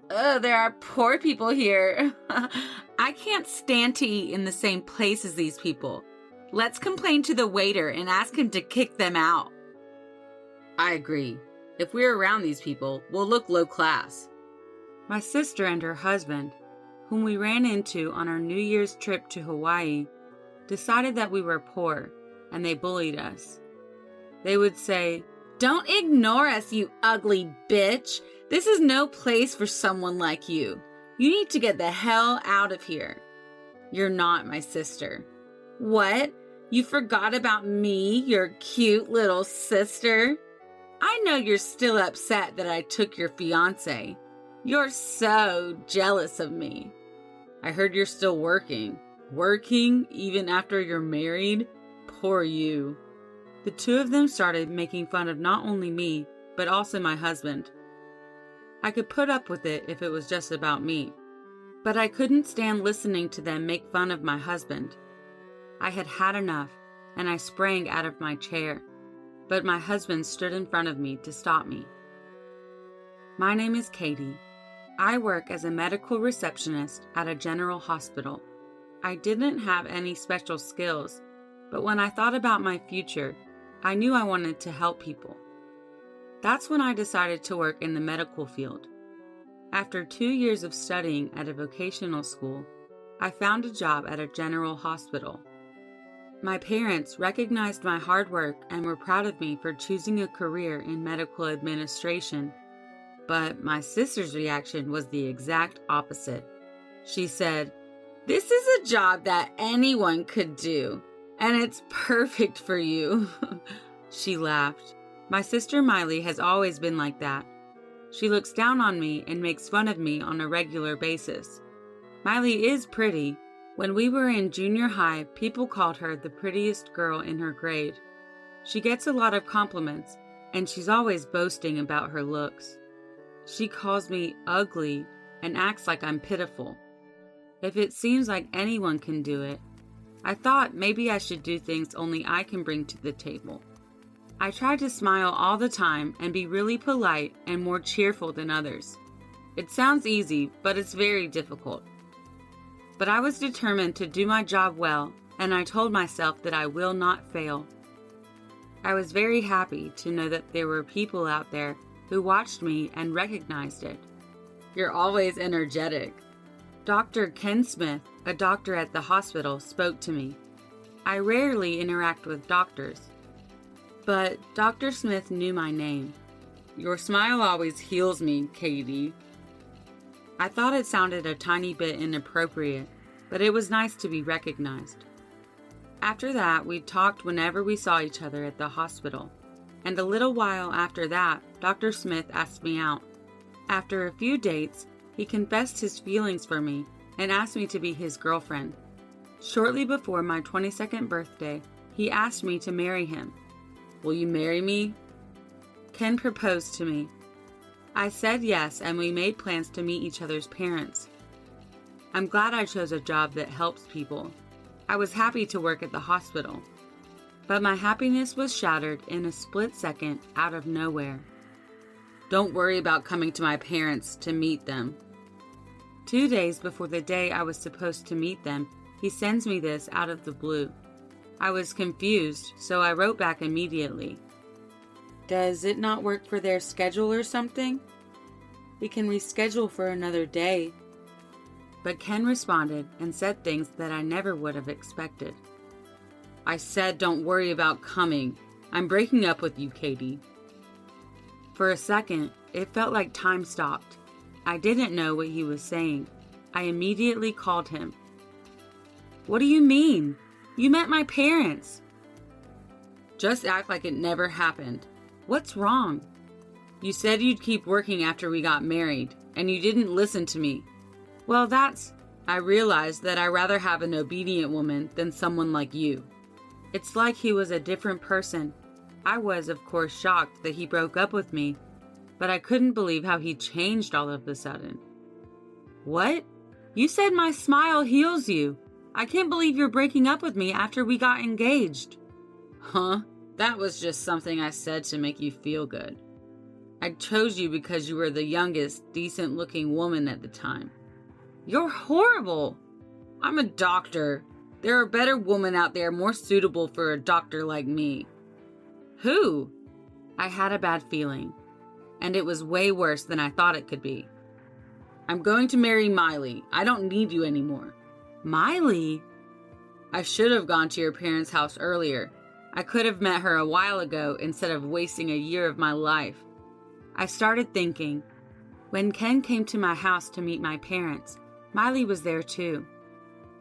There are poor people here. I can't stand to eat in the same place as these people. Let's complain to the waiter and ask him to kick them out. I agree. If we're around these people, we'll look low class. My sister and her husband, whom we ran into on our New Year's trip to Hawaii, decided that we were poor, and they bullied us. They would say, "Don't ignore us, you ugly bitch. This is no place for someone like you. You need to get the hell out of here." You're not my sister. What? You forgot about me, your cute little sister? I know you're still upset that I took your fiance. You're so jealous of me. I heard you're still working. Working even after you're married? Poor you. The two of them started making fun of not only me, but also my husband. I could put up with it if it was just about me, but I couldn't stand listening to them make fun of my husband. I had had enough, and I sprang out of my chair, but my husband stood in front of me to stop me. My name is Katie. I work as a medical receptionist at a general hospital. I didn't have any special skills, but when I thought about my future, I knew I wanted to help people. That's when I decided to work in the medical field. After 2 years of studying at a vocational school, I found a job at a general hospital. My parents recognized my hard work and were proud of me for choosing a career in medical administration. But my sister's reaction was the exact opposite. She said, "This is a job that anyone could do, and it's perfect for you." She laughed. My sister Miley has always been like that. She looks down on me and makes fun of me on a regular basis. Miley is pretty. When we were in junior high, people called her the prettiest girl in her grade. She gets a lot of compliments, and she's always boasting about her looks. She calls me ugly and acts like I'm pitiful. If it seems like anyone can do it, I thought maybe I should do things only I can bring to the table. I try to smile all the time and be really polite and more cheerful than others. It sounds easy, but it's very difficult. But I was determined to do my job well, and I told myself that I will not fail. I was very happy to know that there were people out there who watched me and recognized it. You're always energetic. Dr. Ken Smith, a doctor at the hospital, spoke to me. I rarely interact with doctors, but Dr. Smith knew my name. Your smile always heals me, Katie. I thought it sounded a tiny bit inappropriate, but it was nice to be recognized. After that, we talked whenever we saw each other at the hospital, and a little while after that, Dr. Smith asked me out. After a few dates, he confessed his feelings for me and asked me to be his girlfriend. Shortly before my 22nd birthday, he asked me to marry him. Will you marry me? Ken proposed to me. I said yes, and we made plans to meet each other's parents. I'm glad I chose a job that helps people. I was happy to work at the hospital, but my happiness was shattered in a split second out of nowhere. Don't worry about coming to my parents to meet them. 2 days before the day I was supposed to meet them, he sends me this out of the blue. I was confused, so I wrote back immediately. Does it not work for their schedule or something? We can reschedule for another day. But Ken responded and said things that I never would have expected. I said don't worry about coming. I'm breaking up with you, Katie. For a second, it felt like time stopped. I didn't know what he was saying. I immediately called him. What do you mean? You met my parents. Just act like it never happened. What's wrong? You said you'd keep working after we got married, and you didn't listen to me. Well, I realized that I'd rather have an obedient woman than someone like you. It's like he was a different person. I was, of course, shocked that he broke up with me, but I couldn't believe how he changed all of a sudden. What? You said my smile heals you. I can't believe you're breaking up with me after we got engaged. Huh? That was just something I said to make you feel good. I chose you because you were the youngest, decent-looking woman at the time. You're horrible. I'm a doctor. There are better women out there more suitable for a doctor like me. Who? I had a bad feeling, and it was way worse than I thought it could be. I'm going to marry Miley. I don't need you anymore. Miley? I should have gone to your parents' house earlier. I could have met her a while ago instead of wasting a year of my life. I started thinking, when Ken came to my house to meet my parents, Miley was there too.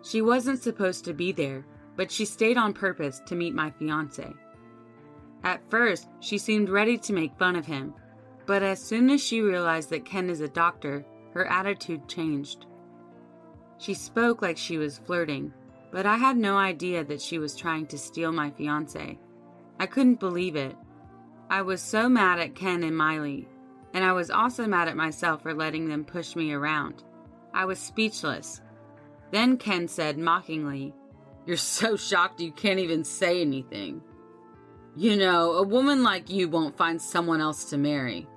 She wasn't supposed to be there, but she stayed on purpose to meet my fiance. At first, she seemed ready to make fun of him, but as soon as she realized that Ken is a doctor, her attitude changed. She spoke like she was flirting, but I had no idea that she was trying to steal my fiance. I couldn't believe it. I was so mad at Ken and Miley, and I was also mad at myself for letting them push me around. I was speechless. Then Ken said mockingly, "You're so shocked you can't even say anything. You know, a woman like you won't find someone else to marry.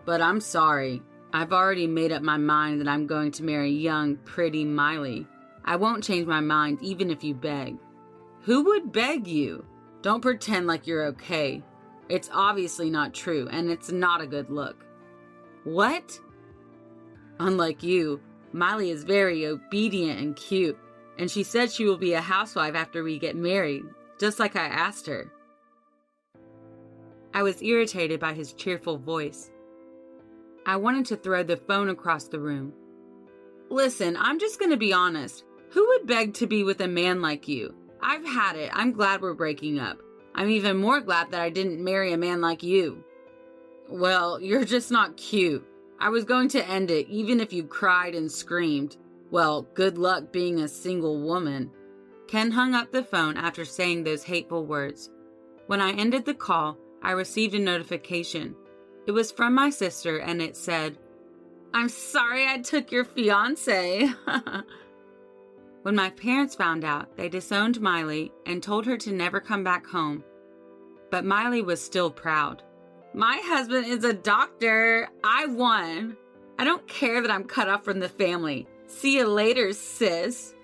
But I'm sorry. I've already made up my mind that I'm going to marry young, pretty Miley. I won't change my mind even if you beg." Who would beg you? Don't pretend like you're okay. It's obviously not true, and it's not a good look. What? Unlike you, Miley is very obedient and cute, and she said she will be a housewife after we get married, just like I asked her. I was irritated by his cheerful voice. I wanted to throw the phone across the room. Listen, I'm just going to be honest. Who would beg to be with a man like you? I've had it. I'm glad we're breaking up. I'm even more glad that I didn't marry a man like you. Well, you're just not cute. I was going to end it even if you cried and screamed. Well, good luck being a single woman. Ken hung up the phone after saying those hateful words. When I ended the call, I received a notification. It was from my sister and it said, "I'm sorry I took your fiance." When my parents found out, they disowned Miley and told her to never come back home. But Miley was still proud. My husband is a doctor. I won. I don't care that I'm cut off from the family. See you later, sis.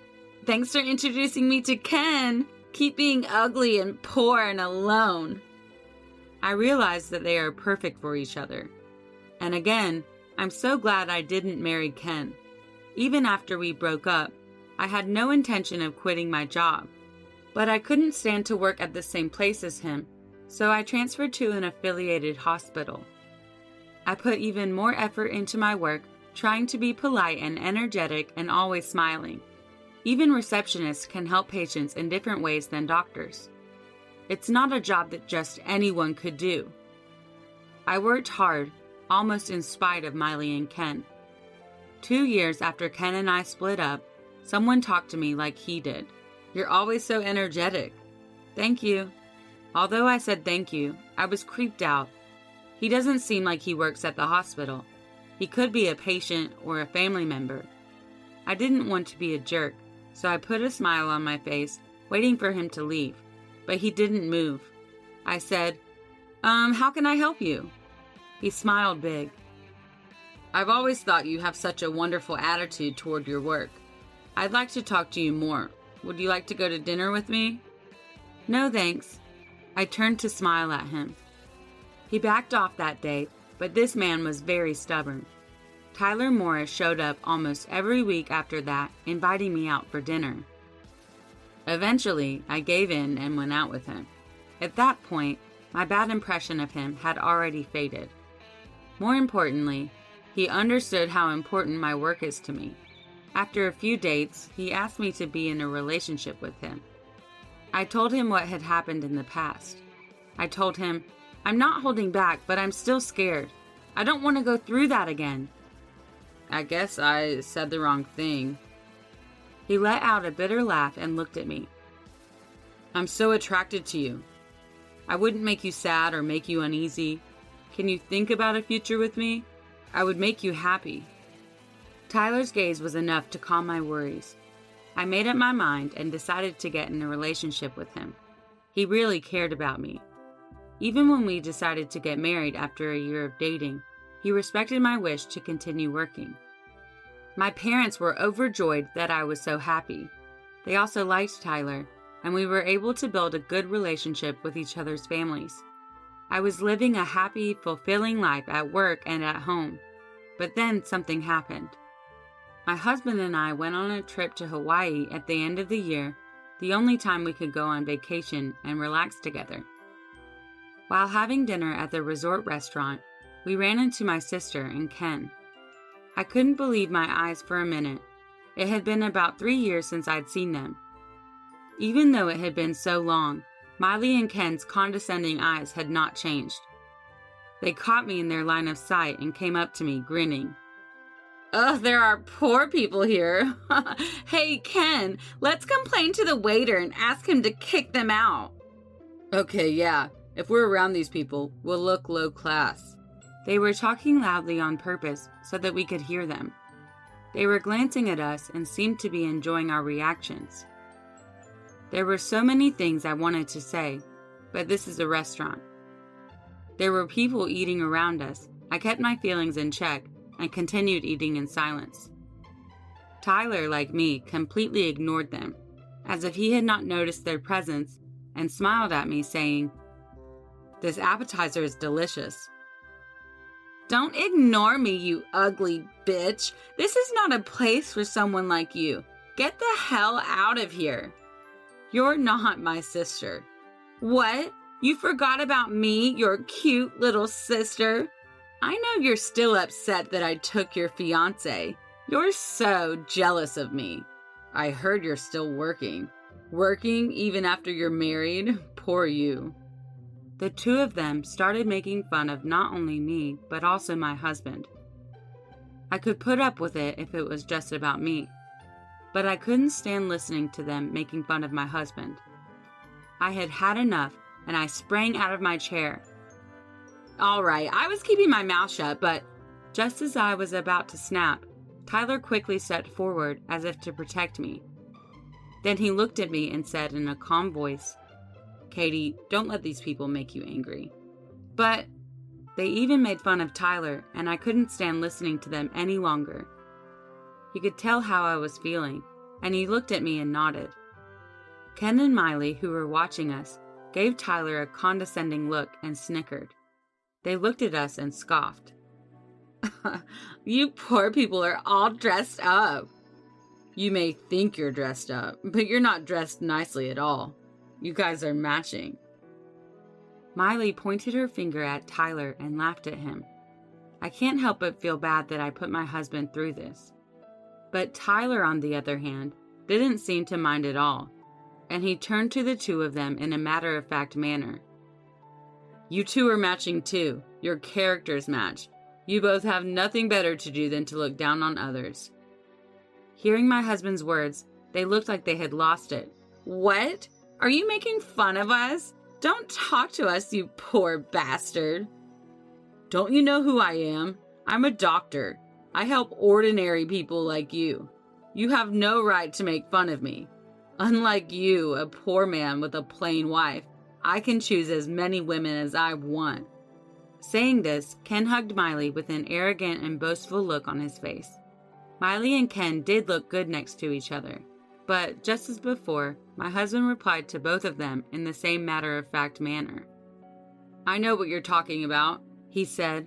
Thanks for introducing me to Ken. Keep being ugly and poor and alone. I realized that they are perfect for each other. And again, I'm so glad I didn't marry Ken. Even after we broke up, I had no intention of quitting my job. But I couldn't stand to work at the same place as him, so I transferred to an affiliated hospital. I put even more effort into my work, trying to be polite and energetic and always smiling. Even receptionists can help patients in different ways than doctors. It's not a job that just anyone could do. I worked hard, almost in spite of Miley and Ken. 2 years after Ken and I split up, someone talked to me like he did. "You're always so energetic." Thank you. Although I said thank you, I was creeped out. He doesn't seem like he works at the hospital. He could be a patient or a family member. I didn't want to be a jerk, so I put a smile on my face, waiting for him to leave. But he didn't move. I said, how can I help you?" He smiled big. "I've always thought you have such a wonderful attitude toward your work. I'd like to talk to you more. Would you like to go to dinner with me?" "No, thanks." I turned to smile at him. He backed off that day, but this man was very stubborn. Tyler Morris showed up almost every week after that, inviting me out for dinner. Eventually, I gave in and went out with him. At that point, my bad impression of him had already faded. More importantly, he understood how important my work is to me. After a few dates, he asked me to be in a relationship with him. I told him what had happened in the past. I told him, "I'm not holding back, but I'm still scared. I don't want to go through that again." I guess I said the wrong thing. He let out a bitter laugh and looked at me. "I'm so attracted to you. I wouldn't make you sad or make you uneasy. Can you think about a future with me? I would make you happy." Tyler's gaze was enough to calm my worries. I made up my mind and decided to get in a relationship with him. He really cared about me. Even when we decided to get married after a year of dating, he respected my wish to continue working. My parents were overjoyed that I was so happy. They also liked Tyler, and we were able to build a good relationship with each other's families. I was living a happy, fulfilling life at work and at home. But then something happened. My husband and I went on a trip to Hawaii at the end of the year, the only time we could go on vacation and relax together. While having dinner at the resort restaurant, we ran into my sister and Ken. I couldn't believe my eyes for a minute. It had been about 3 years since I'd seen them. Even though it had been so long, Miley and Ken's condescending eyes had not changed. They caught me in their line of sight and came up to me, grinning. Ugh, there are poor people here. Hey, Ken, let's complain to the waiter and ask him to kick them out. Okay, yeah. If we're around these people, we'll look low class. They were talking loudly on purpose so that we could hear them. They were glancing at us and seemed to be enjoying our reactions. There were so many things I wanted to say, but this is a restaurant. There were people eating around us. I kept my feelings in check and continued eating in silence. Tyler, like me, completely ignored them, as if he had not noticed their presence, and smiled at me, saying, "This appetizer is delicious." Don't ignore me, you ugly bitch. This is not a place for someone like you. Get the hell out of here. You're not my sister. What? You forgot about me, your cute little sister? I know you're still upset that I took your fiance. You're so jealous of me. I heard you're still working. Working even after you're married? Poor you. The two of them started making fun of not only me, but also my husband. I could put up with it if it was just about me, but I couldn't stand listening to them making fun of my husband. I had had enough, and I sprang out of my chair. All right, I was keeping my mouth shut, but just as I was about to snap, Tyler quickly stepped forward as if to protect me. Then he looked at me and said in a calm voice, "Katie, don't let these people make you angry." But they even made fun of Tyler, and I couldn't stand listening to them any longer. He could tell how I was feeling, and he looked at me and nodded. Ken and Miley, who were watching us, gave Tyler a condescending look and snickered. They looked at us and scoffed. You poor people are all dressed up. You may think you're dressed up, but you're not dressed nicely at all. You guys are matching. Miley pointed her finger at Tyler and laughed at him. I can't help but feel bad that I put my husband through this. But Tyler, on the other hand, didn't seem to mind at all, and he turned to the two of them in a matter-of-fact manner. You two are matching too. Your characters match. You both have nothing better to do than to look down on others. Hearing my husband's words, they looked like they had lost it. What? Are you making fun of us? Don't talk to us, you poor bastard. Don't you know who I am? I'm a doctor. I help ordinary people like you. You have no right to make fun of me. Unlike you, a poor man with a plain wife, I can choose as many women as I want. Saying this, Ken hugged Miley with an arrogant and boastful look on his face. Miley and Ken did look good next to each other, but just as before, my husband replied to both of them in the same matter-of-fact manner. I know what you're talking about, he said.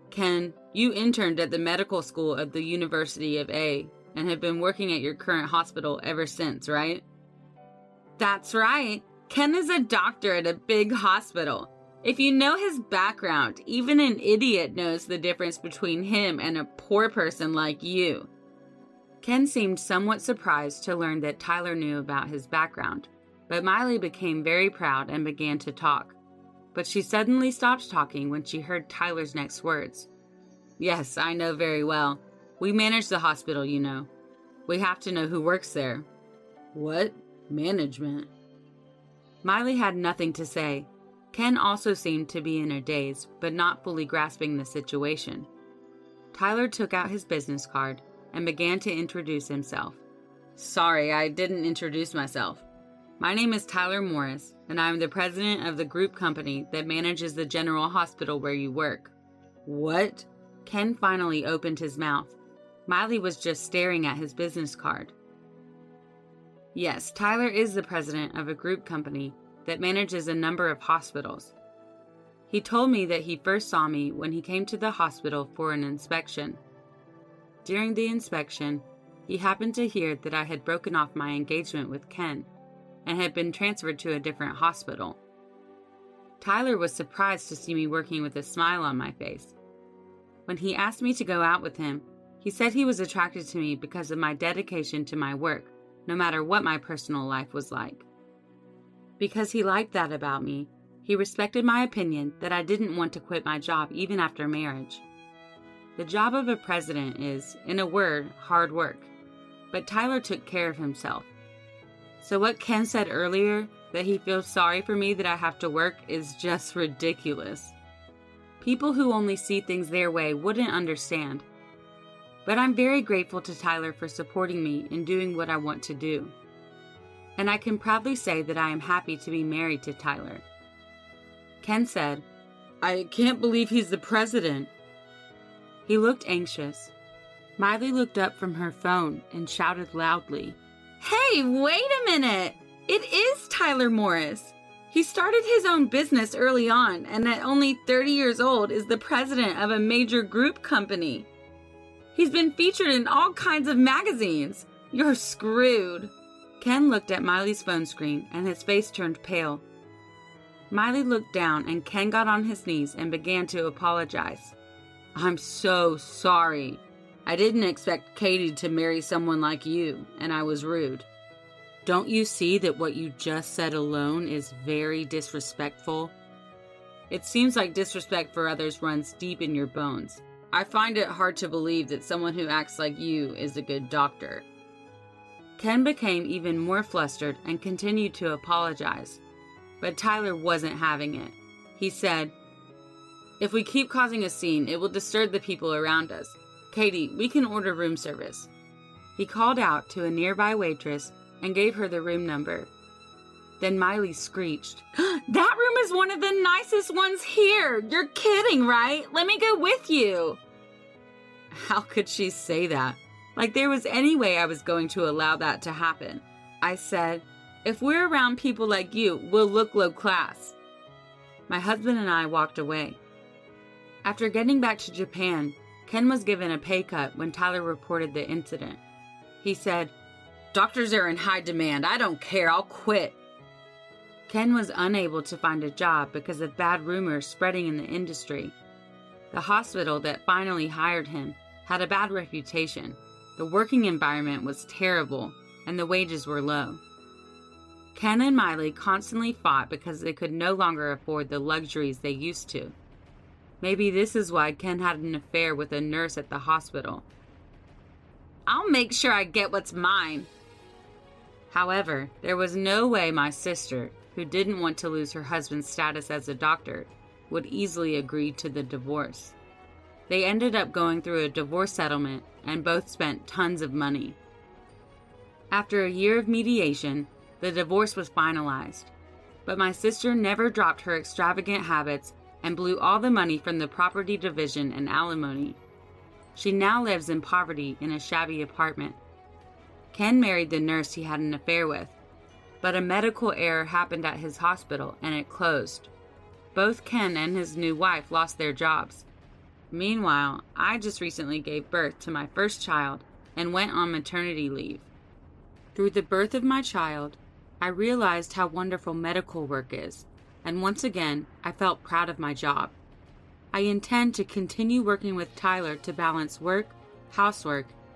Ken, you interned at the medical school of the University of A and have been working at your current hospital ever since, right? That's right. Ken is a doctor at a big hospital. If you know his background, even an idiot knows the difference between him and a poor person like you. Ken seemed somewhat surprised to learn that Tyler knew about his background, but Miley became very proud and began to talk. But she suddenly stopped talking when she heard Tyler's next words. Yes, I know very well. We manage the hospital, you know. We have to know who works there. What? Management? Miley had nothing to say. Ken also seemed to be in a daze, but not fully grasping the situation. Tyler took out his business card and began to introduce himself. Sorry, I didn't introduce myself. My name is Tyler Morris, and I'm the president of the group company that manages the general hospital where you work. What? Ken finally opened his mouth. Miley was just staring at his business card. Yes, Tyler is the president of a group company that manages a number of hospitals. He told me that he first saw me when he came to the hospital for an inspection. During the inspection, he happened to hear that I had broken off my engagement with Ken and had been transferred to a different hospital. Tyler was surprised to see me working with a smile on my face. When he asked me to go out with him, he said he was attracted to me because of my dedication to my work, no matter what my personal life was like. Because he liked that about me, he respected my opinion that I didn't want to quit my job even after marriage. The job of a president is, in a word, hard work, but Tyler took care of himself. So what Ken said earlier, that he feels sorry for me that I have to work, is just ridiculous. People who only see things their way wouldn't understand. But I'm very grateful to Tyler for supporting me in doing what I want to do. And I can proudly say that I am happy to be married to Tyler. Ken said, "I can't believe he's the president." He looked anxious. Miley looked up from her phone and shouted loudly, "Hey, wait a minute! It is Tyler Morris! He started his own business early on, and at only 30 years old is the president of a major group company. He's been featured in all kinds of magazines. You're screwed." Ken looked at Miley's phone screen, and his face turned pale. Miley looked down, and Ken got on his knees and began to apologize. "I'm so sorry. I didn't expect Katie to marry someone like you, and I was rude. Don't you see that what you just said alone is very disrespectful? It seems like disrespect for others runs deep in your bones. I find it hard to believe that someone who acts like you is a good doctor." Ken became even more flustered and continued to apologize. But Tyler wasn't having it. He said, "If we keep causing a scene, it will disturb the people around us. Katie, we can order room service." He called out to a nearby waitress and gave her the room number. Then Miley screeched, "That room is one of the nicest ones here! You're kidding, right? Let me go with you!" How could she say that? Like there was any way I was going to allow that to happen. I said, "If we're around people like you, we'll look low class." My husband and I walked away. After getting back to Japan, Ken was given a pay cut when Tyler reported the incident. He said, "Doctors are in high demand. I don't care. I'll quit." Ken was unable to find a job because of bad rumors spreading in the industry. The hospital that finally hired him had a bad reputation. The working environment was terrible, and the wages were low. Ken and Miley constantly fought because they could no longer afford the luxuries they used to. Maybe this is why Ken had an affair with a nurse at the hospital. "I'll make sure I get what's mine." However, there was no way my sister, who didn't want to lose her husband's status as a doctor, would easily agree to the divorce. They ended up going through a divorce settlement and both spent tons of money. After a year of mediation, the divorce was finalized, but my sister never dropped her extravagant habits and blew all the money from the property division and alimony. She now lives in poverty in a shabby apartment. Ken married the nurse he had an affair with, but a medical error happened at his hospital and it closed. Both Ken and his new wife lost their jobs. Meanwhile, I just recently gave birth to my first child and went on maternity leave. Through the birth of my child, I realized how wonderful medical work is, and once again, I felt proud of my job. I intend to continue working with Tyler to balance work, housework,